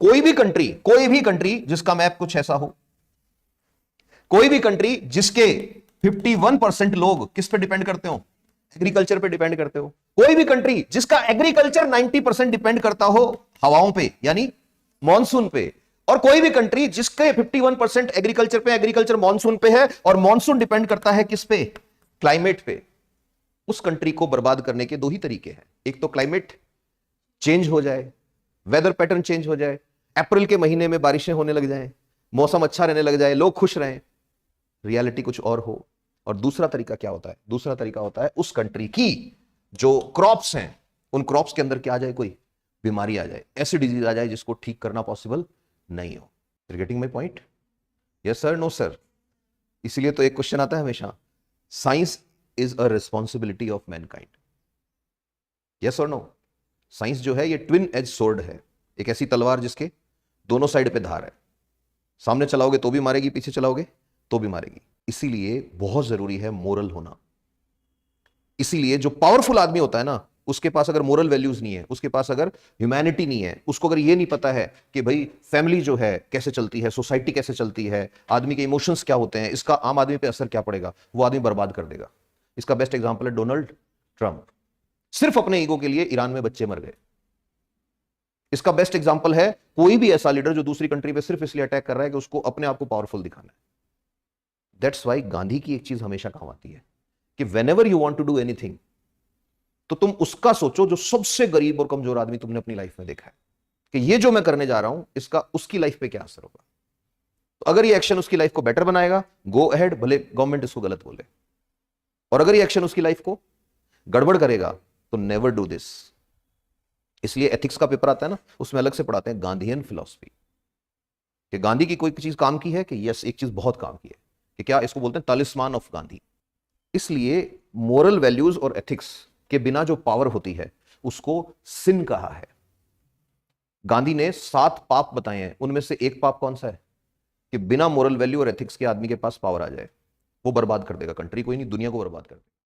कोई भी कंट्री जिसका मैप कुछ ऐसा हो, कोई भी कंट्री जिसके 51% लोग किस पे डिपेंड करते हो, एग्रीकल्चर पे डिपेंड करते हो, कोई भी कंट्री जिसका एग्रीकल्चर 90% डिपेंड करता हो हवाओं पे यानी मॉनसून पे, और कोई भी कंट्री जिसके 51% एग्रीकल्चर पे, एग्रीकल्चर मॉनसून पे है, और मॉनसून डिपेंड करता है किस पे, क्लाइमेट पे, उस कंट्री को बर्बाद करने के दो ही तरीके हैं। एक तो क्लाइमेट चेंज हो जाए, वेदर पैटर्न चेंज हो जाए, अप्रैल के महीने में बारिशें होने लग जाएं, मौसम अच्छा रहने लग जाए, लोग खुश रहें, रियलिटी कुछ और हो। और दूसरा तरीका क्या होता है, दूसरा तरीका होता है उस कंट्री की जो क्रॉप्स हैं, उन क्रॉप्स के अंदर क्या आ जाए, कोई बीमारी आ जाए, ऐसी डिजीज आ जाए जिसको ठीक करना पॉसिबल नहीं हो। Getting my point? Yes sir, no sir? इसीलिए तो एक क्वेश्चन आता है हमेशा, science is a responsibility of mankind. Yes और नो? साइंस जो है ये ट्विन एज सोर्ड है, एक ऐसी तलवार जिसके दोनों साइड पे धार है, सामने चलाओगे तो भी मारेगी, पीछे चलाओगे तो भी मारेगी। इसीलिए बहुत जरूरी है मोरल होना। इसीलिए जो पावरफुल आदमी होता है ना, उसके पास अगर मोरल वैल्यूज नहीं है, उसके पास अगर ह्यूमैनिटी नहीं है, उसको अगर ये नहीं पता है कि भाई फैमिली जो है कैसे चलती है, सोसाइटी कैसे चलती है, आदमी के इमोशंस क्या होते हैं, इसका आम आदमी पे असर क्या पड़ेगा, वो आदमी बर्बाद कर देगा। इसका बेस्ट एग्जांपल है डोनाल्ड ट्रंप। सिर्फ अपने ईगो के लिए ईरान में बच्चे मर गए। इसका बेस्ट एग्जांपल है कोई भी ऐसा लीडर जो दूसरी कंट्री पे सिर्फ इसलिए अटैक कर रहा है कि उसको अपने आप को पावरफुल दिखाना है। दैट्स वाई गांधी की एक चीज हमेशा काम आती है कि whenever you want to do anything, तो तुम उसका सोचो जो सबसे गरीब और कमजोर आदमी तुमने अपनी लाइफ में देखा है, कि ये जो मैं करने जा रहा हूं इसका उसकी लाइफ पे क्या असर होगा। तो अगर ये एक्शन उसकी लाइफ को बेटर बनाएगा, गो अहेड, भले गवर्नमेंट इसको गलत बोले। और अगर ये एक्शन उसकी लाइफ को गड़बड़ करेगा तो नेवर डू दिस। इसलिए एथिक्स का पेपर आता है ना, उसमें अलग से पढ़ाते हैं गांधीयन फिलॉसफी, कि गांधी की कोई चीज काम की है, कि यस एक चीज बहुत काम की है, कि क्या, इसको बोलते हैं तालिस्मान ऑफ गांधी। इसलिए मोरल वैल्यूज और एथिक्स के बिना जो पावर होती है उसको सिन कहा है। गांधी ने 7 पाप बताए हैं, उनमें से एक पाप कौन सा है, कि बिना मोरल वैल्यू और एथिक्स के आदमी के पास पावर आ जाए, वो बर्बाद कर देगा कंट्री, कोई नहीं दुनिया को बर्बाद कर देगा।